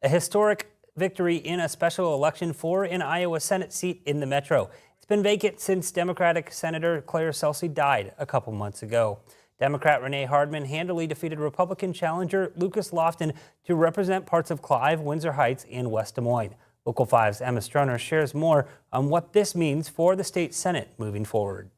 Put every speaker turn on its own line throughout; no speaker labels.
A historic victory in a special election for an Iowa Senate seat in the Metro. It's been vacant since Democratic Senator Claire Celsi died a couple months ago. Democrat Renee Hardman handily defeated Republican challenger Lucas Lofton to represent parts of Clive, Windsor Heights, and West Des Moines. Local 5's Emma Stroner shares more on what this means for the state Senate moving forward.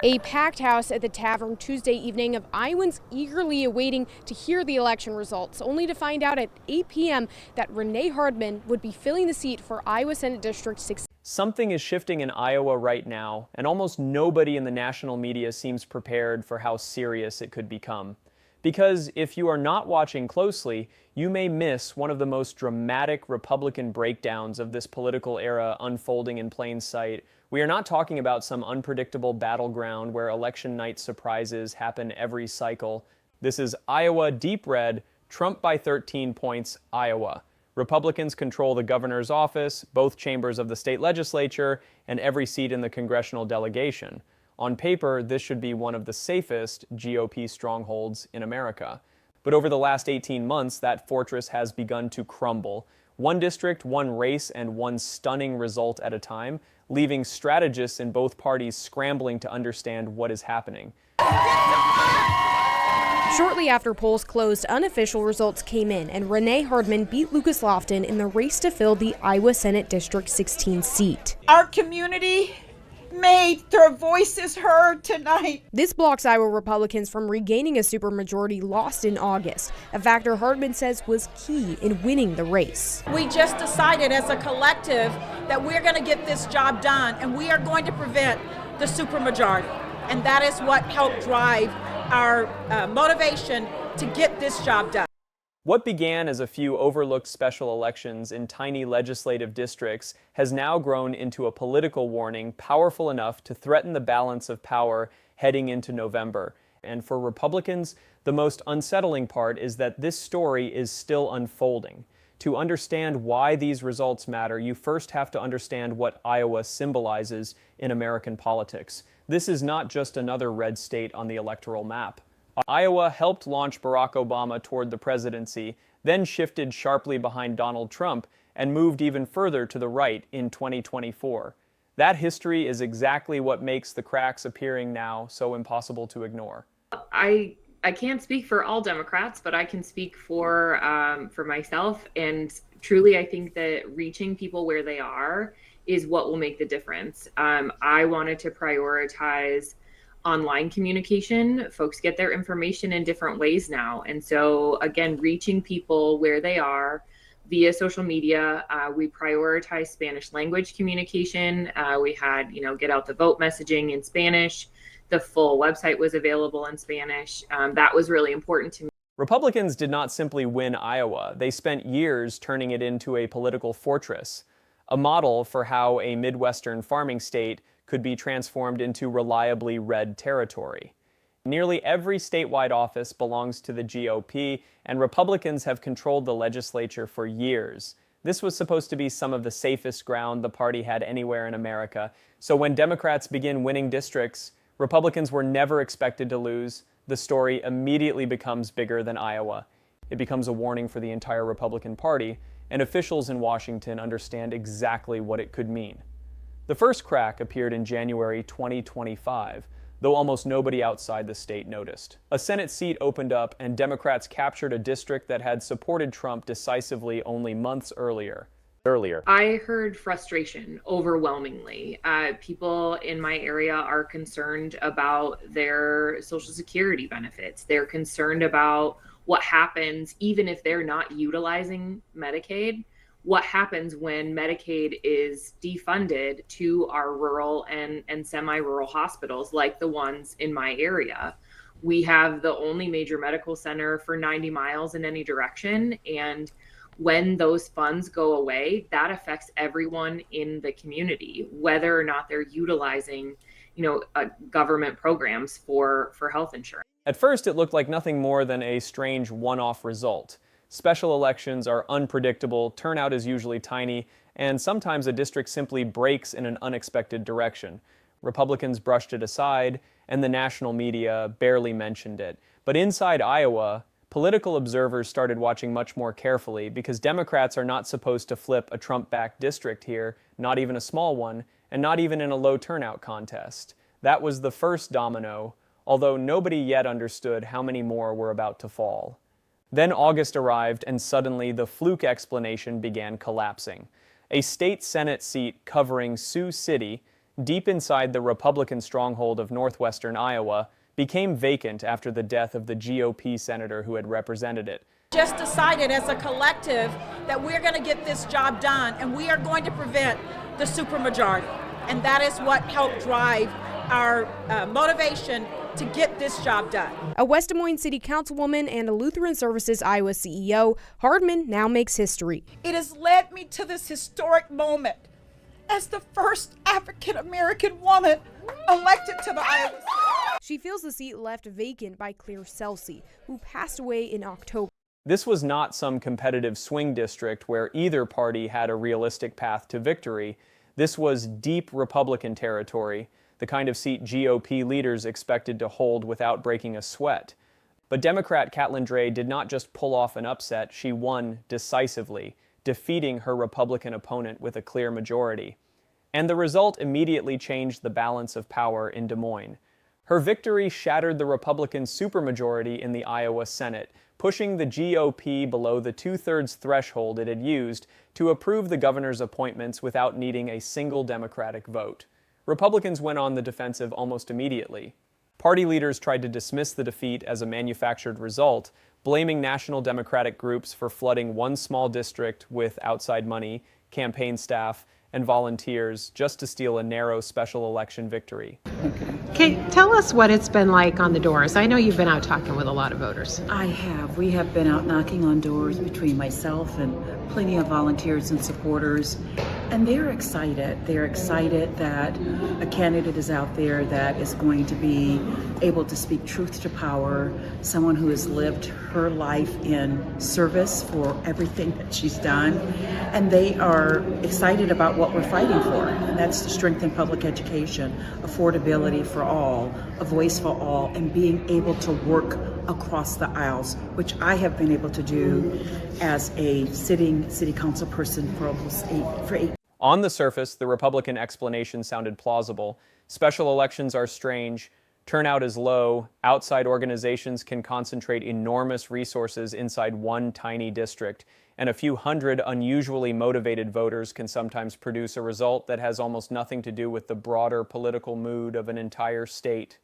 A packed house at the tavern Tuesday evening of Iowans eagerly awaiting to hear the election results, only to find out at 8 p.m. that Renee Hardman would be filling the seat for Iowa Senate District 6.
Something is shifting in Iowa right now, and almost nobody in the national media seems prepared for how serious it could become. Because if you are not watching closely, you may miss one of the most dramatic Republican breakdowns of this political era unfolding in plain sight. We are not talking about some unpredictable battleground where election night surprises happen every cycle. This is Iowa deep red, Trump by 13 points, Iowa. Republicans control the governor's office, both chambers of the state legislature, and every seat in the congressional delegation. On paper, this should be one of the safest GOP strongholds in America. But over the last 18 months, that fortress has begun to crumble. One district, one race, and one stunning result at a time, leaving strategists in both parties scrambling to understand what is happening.
Shortly after polls closed, unofficial results came in, and Renee Hardman beat Lucas Lofton in the race to fill the Iowa Senate District 16 seat.
Our community made their voices heard tonight.
This blocks Iowa Republicans from regaining a supermajority lost in August, a factor Hardman says was key in winning the race.
We just decided as a collective that we're going to get this job done, and we are going to prevent the supermajority. And that is what helped drive our motivation to get this job done.
What began as a few overlooked special elections in tiny legislative districts has now grown into a political warning powerful enough to threaten the balance of power heading into November. And for Republicans, the most unsettling part is that this story is still unfolding. To understand why these results matter, you first have to understand what Iowa symbolizes in American politics. This is not just another red state on the electoral map. Iowa helped launch Barack Obama toward the presidency, then shifted sharply behind Donald Trump, and moved even further to the right in 2024. That history is exactly what makes the cracks appearing now so impossible to ignore.
I can't speak for all Democrats, but I can speak for myself. And truly, I think that reaching people where they are is what will make the difference. I wanted to prioritize online communication. Folks get their information in different ways now. And so, again, reaching people where they are via social media. We prioritize Spanish language communication. We had, get out the vote messaging in Spanish. The full website was available in Spanish. That was really important to me.
Republicans did not simply win Iowa. They spent years turning it into a political fortress, a model for how a Midwestern farming state could be transformed into reliably red territory. Nearly every statewide office belongs to the GOP, and Republicans have controlled the legislature for years. This was supposed to be some of the safest ground the party had anywhere in America. So when Democrats begin winning districts, Republicans were never expected to lose. The story immediately becomes bigger than Iowa. It becomes a warning for the entire Republican Party, and officials in Washington understand exactly what it could mean. The first crack appeared in January 2025, though almost nobody outside the state noticed. A Senate seat opened up, and Democrats captured a district that had supported Trump decisively only months earlier.
I heard frustration overwhelmingly. People in my area are concerned about their Social Security benefits. They're concerned about what happens even if they're not utilizing Medicaid. What happens when Medicaid is defunded to our rural and semi-rural hospitals like the ones in my area. We have the only major medical center for 90 miles in any direction, and when those funds go away, that affects everyone in the community, whether or not they're utilizing, government programs for health insurance.
At first, it looked like nothing more than a strange one-off result. Special elections are unpredictable, turnout is usually tiny, and sometimes a district simply breaks in an unexpected direction. Republicans brushed it aside, and the national media barely mentioned it. But inside Iowa, political observers started watching much more carefully because Democrats are not supposed to flip a Trump-backed district here, not even a small one, and not even in a low turnout contest. That was the first domino, although nobody yet understood how many more were about to fall. Then August arrived, and suddenly the fluke explanation began collapsing. A state Senate seat covering Sioux City, deep inside the Republican stronghold of northwestern Iowa, became vacant after the death of the GOP senator who had represented it.
Just decided as a collective that we're going to get this job done, and we are going to prevent the supermajority. And that is what helped drive our motivation to get this job done.
A West Des Moines City Councilwoman and a Lutheran Services Iowa CEO, Hardman now makes history.
It has led me to this historic moment as the first African-American woman elected to the Iowa Senate.
She feels the seat left vacant by Claire Celsi, who passed away in October.
This was not some competitive swing district where either party had a realistic path to victory. This was deep Republican territory, the kind of seat GOP leaders expected to hold without breaking a sweat. But Democrat Caitlin Dray did not just pull off an upset, she won decisively, defeating her Republican opponent with a clear majority. And the result immediately changed the balance of power in Des Moines. Her victory shattered the Republican supermajority in the Iowa Senate, pushing the GOP below the two-thirds threshold it had used to approve the governor's appointments without needing a single Democratic vote. Republicans went on the defensive almost immediately. Party leaders tried to dismiss the defeat as a manufactured result, blaming national Democratic groups for flooding one small district with outside money, campaign staff, and volunteers just to steal a narrow special election victory.
Okay, tell us what it's been like on the doors. I know you've been out talking with a lot of voters.
I have. We have been out knocking on doors between myself and plenty of volunteers and supporters, and they're excited. They're excited that a candidate is out there that is going to be able to speak truth to power, someone who has lived her life in service for everything that she's done, and they are excited about what we're fighting for, and that's to strengthen public education, affordability for all, a voice for all, and being able to work across the aisles, which I have been able to do as a sitting city council person for almost eight.
On the surface, the Republican explanation sounded plausible. Special elections are strange, turnout is low, outside organizations can concentrate enormous resources inside one tiny district, and a few hundred unusually motivated voters can sometimes produce a result that has almost nothing to do with the broader political mood of an entire state.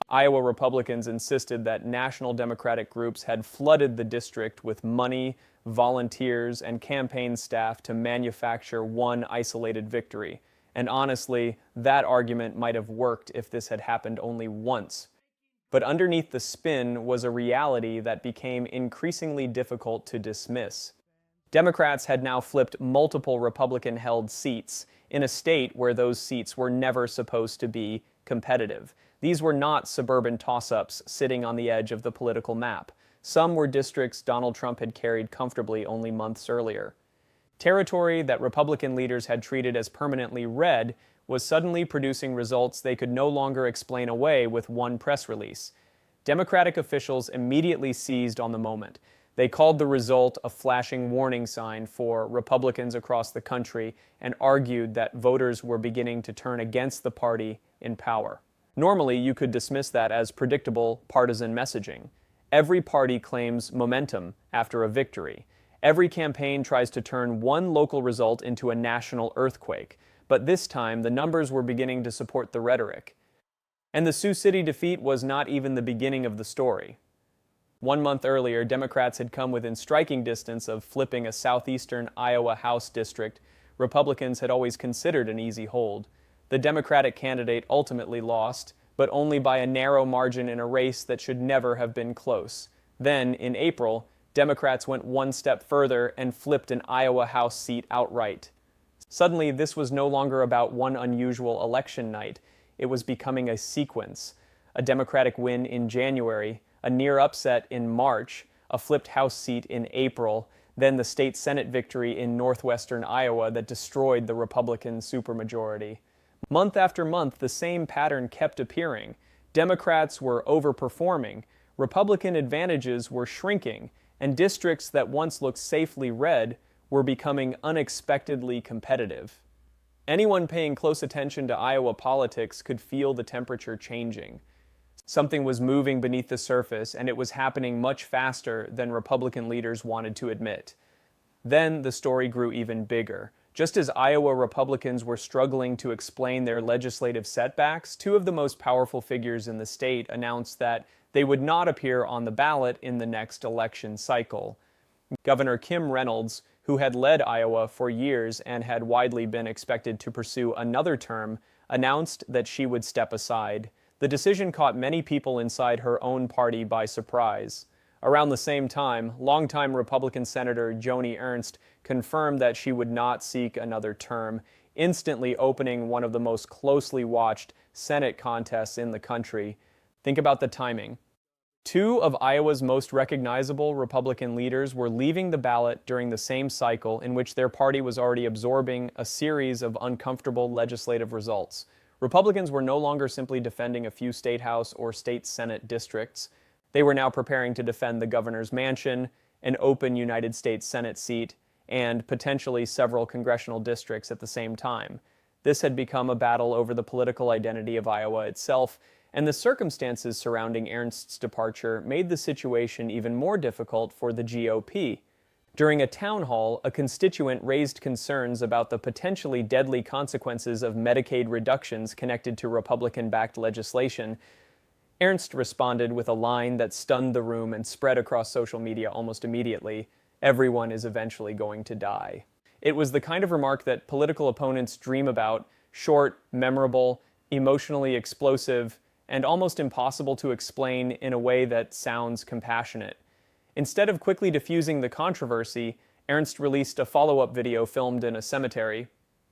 Iowa Republicans insisted that national Democratic groups had flooded the district with money, volunteers, and campaign staff to manufacture one isolated victory. And honestly, that argument might have worked if this had happened only once. But underneath the spin was a reality that became increasingly difficult to dismiss. Democrats had now flipped multiple Republican-held seats in a state where those seats were never supposed to be competitive. These were not suburban toss-ups sitting on the edge of the political map. Some were districts Donald Trump had carried comfortably only months earlier. Territory that Republican leaders had treated as permanently red was suddenly producing results they could no longer explain away with one press release. Democratic officials immediately seized on the moment. They called the result a flashing warning sign for Republicans across the country and argued that voters were beginning to turn against the party in power. Normally, you could dismiss that as predictable partisan messaging. Every party claims momentum after a victory. Every campaign tries to turn one local result into a national earthquake, but this time the numbers were beginning to support the rhetoric. And the Sioux City defeat was not even the beginning of the story. 1 month earlier, Democrats had come within striking distance of flipping a southeastern Iowa House district Republicans had always considered an easy hold. The Democratic candidate ultimately lost, but only by a narrow margin in a race that should never have been close. Then, in April, Democrats went one step further and flipped an Iowa House seat outright. Suddenly, this was no longer about one unusual election night. It was becoming a sequence. A Democratic win in January, a near upset in March, a flipped House seat in April, then the state Senate victory in northwestern Iowa that destroyed the Republican supermajority. Month after month, the same pattern kept appearing. Democrats were overperforming. Republican advantages were shrinking, and districts that once looked safely red were becoming unexpectedly competitive. Anyone paying close attention to Iowa politics could feel the temperature changing. Something was moving beneath the surface, and it was happening much faster than Republican leaders wanted to admit. Then the story grew even bigger. Just as Iowa Republicans were struggling to explain their legislative setbacks, two of the most powerful figures in the state announced that they would not appear on the ballot in the next election cycle. Governor Kim Reynolds, who had led Iowa for years and had widely been expected to pursue another term, announced that she would step aside. The decision caught many people inside her own party by surprise. Around the same time, longtime Republican Senator Joni Ernst confirmed that she would not seek another term, instantly opening one of the most closely watched Senate contests in the country. Think about the timing. Two of Iowa's most recognizable Republican leaders were leaving the ballot during the same cycle in which their party was already absorbing a series of uncomfortable legislative results. Republicans were no longer simply defending a few state house or state senate districts. They were now preparing to defend the governor's mansion, an open United States Senate seat, and potentially several congressional districts at the same time. This had become a battle over the political identity of Iowa itself, and the circumstances surrounding Ernst's departure made the situation even more difficult for the GOP. During a town hall, a constituent raised concerns about the potentially deadly consequences of Medicaid reductions connected to Republican-backed legislation. Ernst responded with a line that stunned the room and spread across social media almost immediately: "Everyone is eventually going to die." It was the kind of remark that political opponents dream about: short, memorable, emotionally explosive, and almost impossible to explain in a way that sounds compassionate. Instead of quickly diffusing the controversy, Ernst released a follow-up video filmed in a cemetery.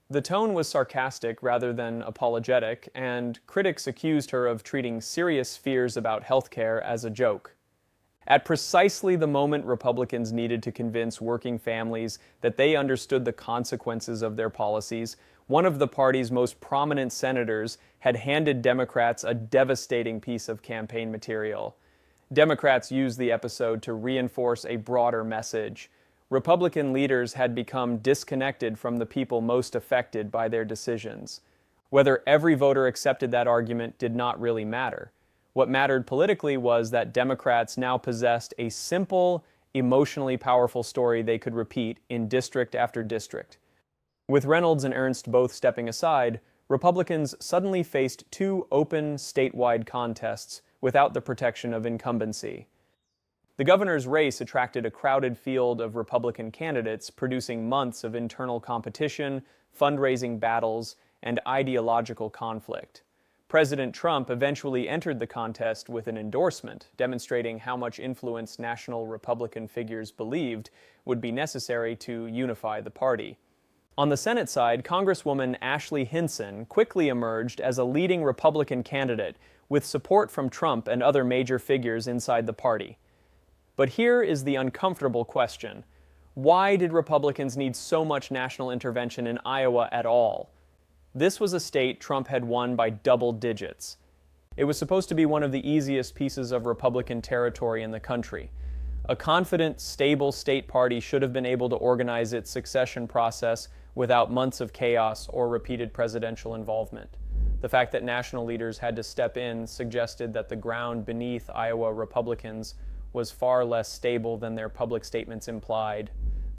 The tone was sarcastic rather than apologetic, and critics accused her of treating serious fears about healthcare as a joke. At precisely the moment Republicans needed to convince working families that they understood the consequences of their policies, one of the party's most prominent senators had handed Democrats a devastating piece of campaign material. Democrats used the episode to reinforce a broader message. Republican leaders had become disconnected from the people most affected by their decisions. Whether every voter accepted that argument did not really matter. What mattered politically was that Democrats now possessed a simple, emotionally powerful story they could repeat in district after district. With Reynolds and Ernst both stepping aside, Republicans suddenly faced two open statewide contests without the protection of incumbency. The governor's race attracted a crowded field of Republican candidates, producing months of internal competition, fundraising battles, and ideological conflict. President Trump eventually entered the contest with an endorsement, demonstrating how much influence national Republican figures believed would be necessary to unify the party. On the Senate side, Congresswoman Ashley Hinson quickly emerged as a leading Republican candidate, with support from Trump and other major figures inside the party. But here is the uncomfortable question: why did Republicans need so much national intervention in Iowa at all? This was a state Trump had won by double digits. It was supposed to be one of the easiest pieces of Republican territory in the country. A confident, stable state party should have been able to organize its succession process without months of chaos or repeated presidential involvement. The fact that national leaders had to step in suggested that the ground beneath Iowa Republicans was far less stable than their public statements implied.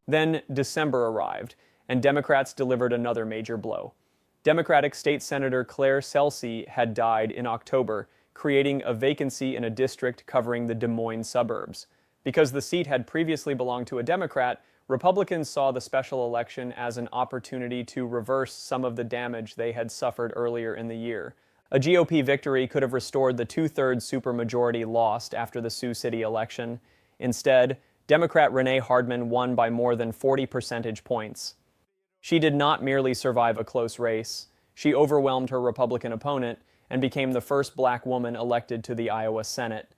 Then December arrived, and Democrats delivered another major blow. Democratic State Senator Claire Celsi had died in October, creating a vacancy in a district covering the Des Moines suburbs. Because the seat had previously belonged to a Democrat, Republicans saw the special election as an opportunity to reverse some of the damage they had suffered earlier in the year. A GOP victory could have restored the two-thirds supermajority lost after the Sioux City election. Instead, Democrat Renee Hardman won by more than 40 percentage points. She did not merely survive a close race. She overwhelmed her Republican opponent and became the first black woman elected to the Iowa Senate.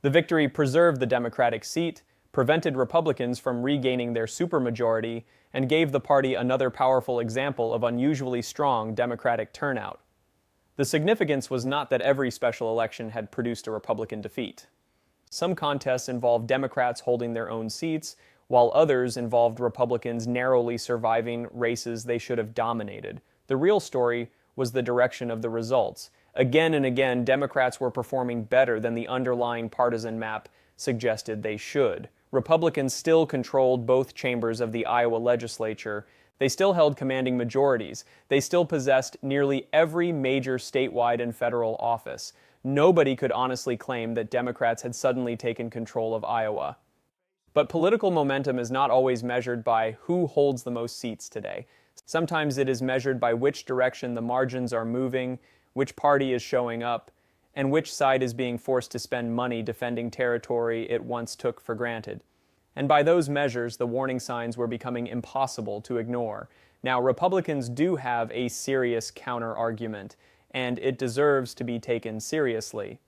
The victory preserved the Democratic seat, prevented Republicans from regaining their supermajority, and gave the party another powerful example of unusually strong Democratic turnout. The significance was not that every special election had produced a Republican defeat. Some contests involved Democrats holding their own seats, while others involved Republicans narrowly surviving races they should have dominated. The real story was the direction of the results. Again and again, Democrats were performing better than the underlying partisan map suggested they should. Republicans still controlled both chambers of the Iowa legislature. They still held commanding majorities. They still possessed nearly every major statewide and federal office. Nobody could honestly claim that Democrats had suddenly taken control of Iowa. But political momentum is not always measured by who holds the most seats today. Sometimes it is measured by which direction the margins are moving, which party is showing up, and which side is being forced to spend money defending territory it once took for granted. And by those measures, the warning signs were becoming impossible to ignore. Now, Republicans do have a serious counter-argument, and it deserves to be taken seriously.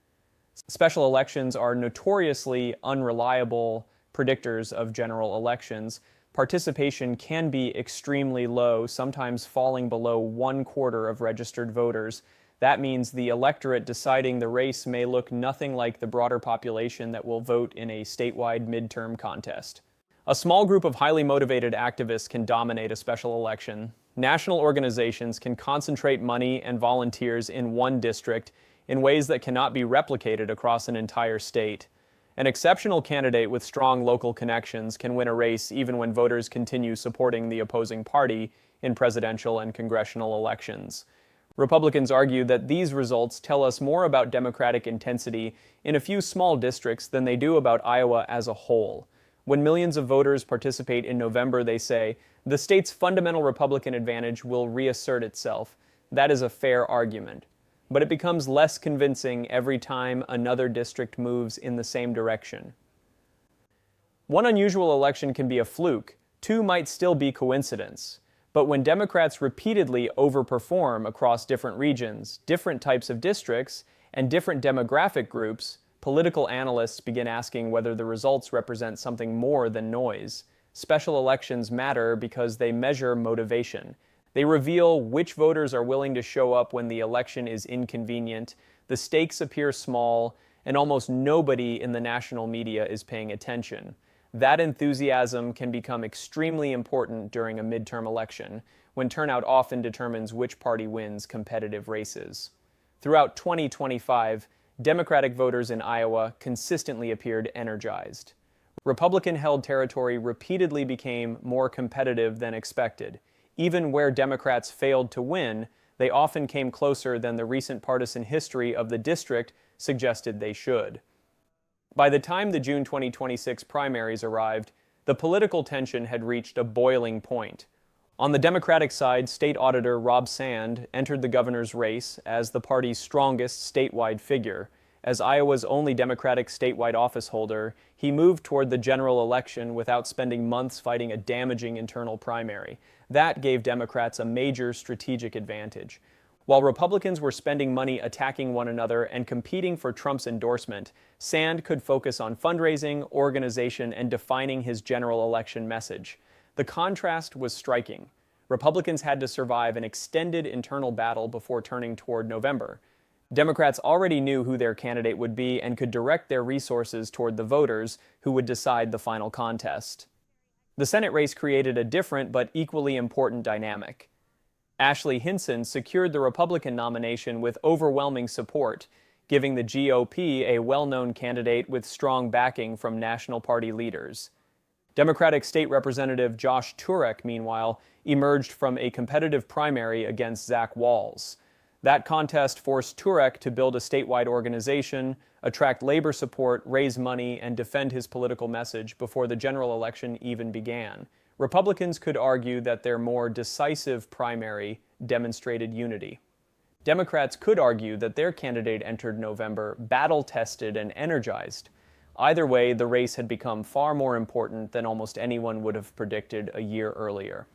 Special elections are notoriously unreliable predictors of general elections. Participation can be extremely low, sometimes falling below 1/4 of registered voters. That means the electorate deciding the race may look nothing like the broader population that will vote in a statewide midterm contest. A small group of highly motivated activists can dominate a special election. National organizations can concentrate money and volunteers in one district in ways that cannot be replicated across an entire state. An exceptional candidate with strong local connections can win a race even when voters continue supporting the opposing party in presidential and congressional elections. Republicans argue that these results tell us more about Democratic intensity in a few small districts than they do about Iowa as a whole. When millions of voters participate in November, they say, the state's fundamental Republican advantage will reassert itself. That is a fair argument. But it becomes less convincing every time another district moves in the same direction. One unusual election can be a fluke. Two might still be coincidence. But when Democrats repeatedly overperform across different regions, different types of districts, and different demographic groups, political analysts begin asking whether the results represent something more than noise. Special elections matter because they measure motivation. They reveal which voters are willing to show up when the election is inconvenient, the stakes appear small, and almost nobody in the national media is paying attention. That enthusiasm can become extremely important during a midterm election, when turnout often determines which party wins competitive races. Throughout 2025, Democratic voters in Iowa consistently appeared energized. Republican-held territory repeatedly became more competitive than expected. Even where Democrats failed to win, they often came closer than the recent partisan history of the district suggested they should. By the time the June 2026 primaries arrived, the political tension had reached a boiling point. On the Democratic side, State Auditor Rob Sand entered the governor's race as the party's strongest statewide figure. As Iowa's only Democratic statewide office holder, he moved toward the general election without spending months fighting a damaging internal primary. That gave Democrats a major strategic advantage. While Republicans were spending money attacking one another and competing for Trump's endorsement, Sand could focus on fundraising, organization, and defining his general election message. The contrast was striking. Republicans had to survive an extended internal battle before turning toward November. Democrats already knew who their candidate would be and could direct their resources toward the voters who would decide the final contest. The Senate race created a different but equally important dynamic. Ashley Hinson secured the Republican nomination with overwhelming support, giving the GOP a well-known candidate with strong backing from national party leaders. Democratic State Representative Josh Turek, meanwhile, emerged from a competitive primary against Zach Walz. That contest forced Turek to build a statewide organization, attract labor support, raise money, and defend his political message before the general election even began. Republicans could argue that their more decisive primary demonstrated unity. Democrats could argue that their candidate entered November battle-tested and energized. Either way, the race had become far more important than almost anyone would have predicted a year earlier.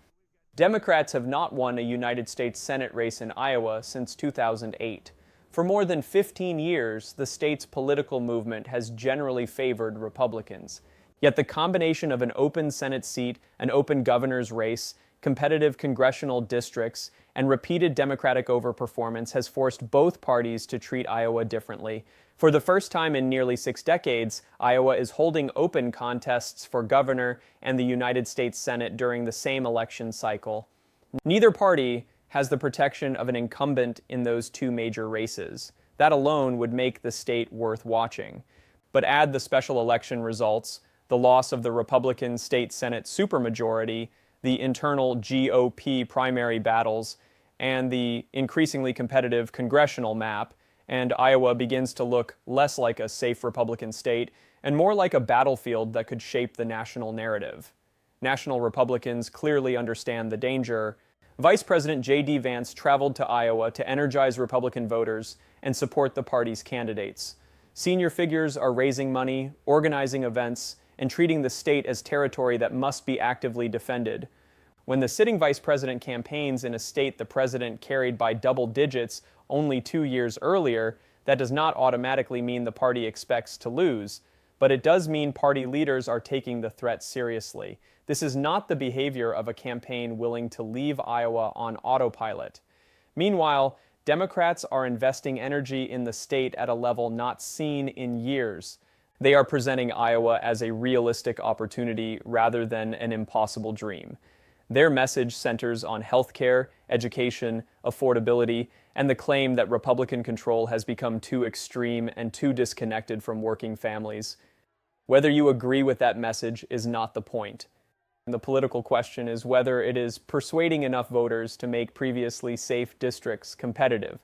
Democrats have not won a United States Senate race in Iowa since 2008. For more than 15 years, the state's political movement has generally favored Republicans. Yet the combination of an open Senate seat, an open governor's race, competitive congressional districts, and repeated Democratic overperformance has forced both parties to treat Iowa differently. For the first time in nearly 6 decades, Iowa is holding open contests for governor and the United States Senate during the same election cycle. Neither party has the protection of an incumbent in those two major races. That alone would make the state worth watching. But add the special election results, the loss of the Republican state Senate supermajority, the internal GOP primary battles, and the increasingly competitive congressional map, and Iowa begins to look less like a safe Republican state and more like a battlefield that could shape the national narrative. National Republicans clearly understand the danger. Vice President J.D. Vance traveled to Iowa to energize Republican voters and support the party's candidates. Senior figures are raising money, organizing events, and treating the state as territory that must be actively defended. When the sitting vice president campaigns in a state the president carried by double digits only 2 years earlier, that does not automatically mean the party expects to lose, but it does mean party leaders are taking the threat seriously. This is not the behavior of a campaign willing to leave Iowa on autopilot. Meanwhile, Democrats are investing energy in the state at a level not seen in years. They are presenting Iowa as a realistic opportunity rather than an impossible dream. Their message centers on healthcare, education, affordability, and the claim that Republican control has become too extreme and too disconnected from working families. Whether you agree with that message is not the point. The political question is whether it is persuading enough voters to make previously safe districts competitive.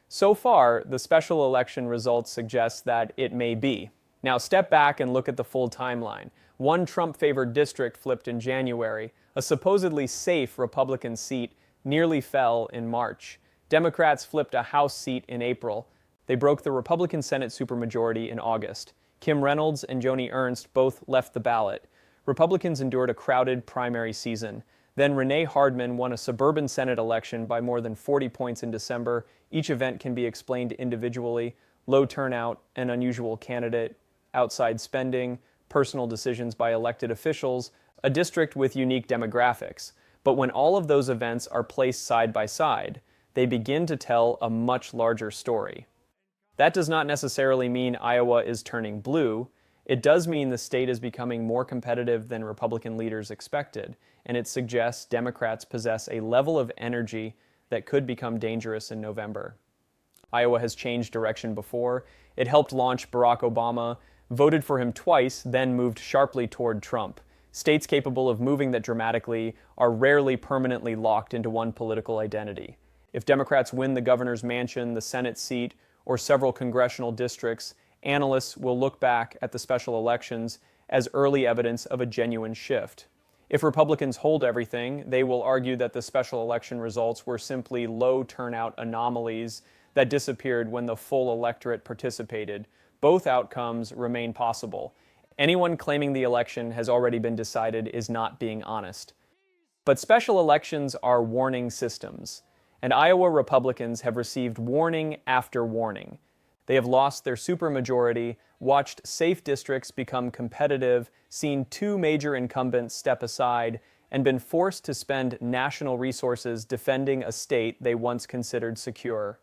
So far, the special election results suggest that it may be. Now step back and look at the full timeline. One Trump-favored district flipped in January. A supposedly safe Republican seat nearly fell in March. Democrats flipped a House seat in April. They broke the Republican Senate supermajority in August. Kim Reynolds and Joni Ernst both left the ballot. Republicans endured a crowded primary season. Then Renee Hardman won a suburban Senate election by more than 40 points in December. Each event can be explained individually: low turnout, an unusual candidate, outside spending, personal decisions by elected officials, a district with unique demographics. But when all of those events are placed side by side, they begin to tell a much larger story. That does not necessarily mean Iowa is turning blue. It does mean the state is becoming more competitive than Republican leaders expected, and it suggests Democrats possess a level of energy that could become dangerous in November. Iowa has changed direction before. It helped launch Barack Obama, voted for him twice, then moved sharply toward Trump. States capable of moving that dramatically are rarely permanently locked into one political identity. If Democrats win the governor's mansion, the Senate seat, or several congressional districts, analysts will look back at the special elections as early evidence of a genuine shift. If Republicans hold everything, they will argue that the special election results were simply low turnout anomalies that disappeared when the full electorate participated. Both outcomes remain possible. Anyone claiming the election has already been decided is not being honest. But special elections are warning systems, and Iowa Republicans have received warning after warning. They have lost their supermajority, watched safe districts become competitive, seen two major incumbents step aside, and been forced to spend national resources defending a state they once considered secure.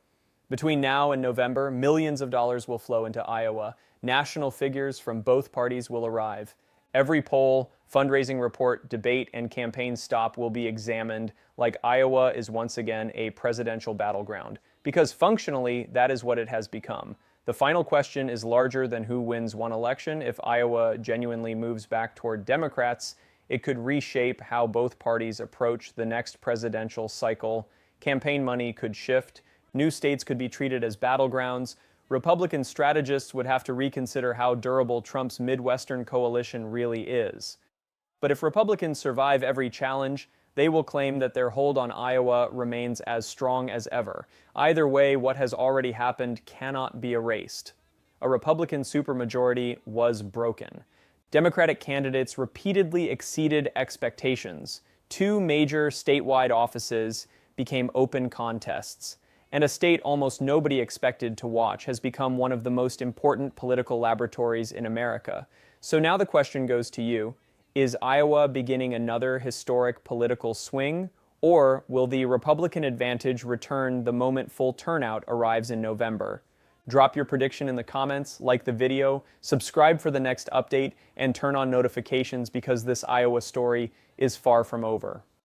Between now and November, millions of dollars will flow into Iowa. National figures from both parties will arrive. Every poll, fundraising report, debate, and campaign stop will be examined like Iowa is once again a presidential battleground, because functionally, that is what it has become. The final question is larger than who wins one election. If Iowa genuinely moves back toward Democrats, it could reshape how both parties approach the next presidential cycle. Campaign money could shift. New states could be treated as battlegrounds. Republican strategists would have to reconsider how durable Trump's Midwestern coalition really is. But if Republicans survive every challenge, they will claim that their hold on Iowa remains as strong as ever. Either way, what has already happened cannot be erased. A Republican supermajority was broken. Democratic candidates repeatedly exceeded expectations. Two major statewide offices became open contests, and a state almost nobody expected to watch has become one of the most important political laboratories in America. So now the question goes to you. Is Iowa beginning another historic political swing, or will the Republican advantage return the moment full turnout arrives in November? Drop your prediction in the comments, like the video, subscribe for the next update, and turn on notifications because this Iowa story is far from over.